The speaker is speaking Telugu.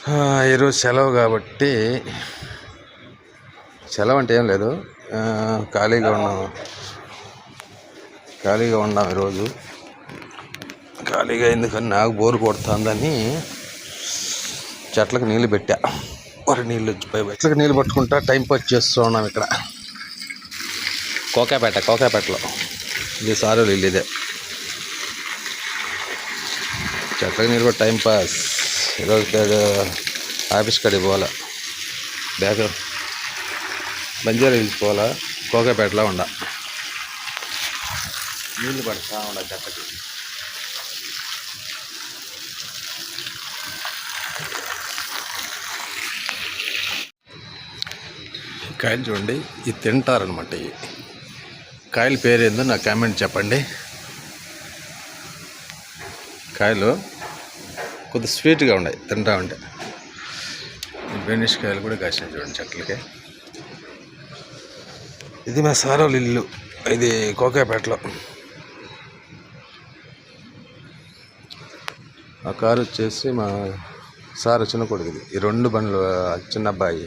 ఈరోజు సెలవు కాబట్టి సెలవు అంటే ఏం లేదు, ఖాళీగా ఉన్నాం ఈరోజు. ఖాళీగా ఎందుకని నాకు బోరు కొడుతుందని చెట్లకు నీళ్ళు పెట్టా. మరి నీళ్ళు చెట్లకు నీళ్ళు పట్టుకుంటా టైం పాస్ చేస్తూ ఉన్నాం ఇక్కడ కోకాపేటలో. ఇది సారోలు ఇల్లు ఇదే. చెట్లకు నీళ్ళు పట్టి టైం పాస్. ఈరోజు ఆఫీస్ కాడికి పోవాలా, బంజారా హిల్స్ పోవాలా, కోకాపేటలో నీళ్ళు పడతా చెట్లకి. కాయలు చూడండి, ఇది తింటారనమాట. ఈ కాయల పేరు ఏందో నాకు కామెంట్ చెప్పండి. కాయలు కొద్దిగా స్వీట్గా ఉన్నాయి తింటా ఉంటే. బెనిష్ కాయలు కూడా కాసినాయి చూడండి చెట్లకి. ఇది మా సారోళ్ళ ఇల్లు, ఇది కోకాపేటలో. ఆ కారు వచ్చేసి మా సార్ చిన్న కొడుకుది. ఈ రెండు బండ్లు చిన్న అబ్బాయి.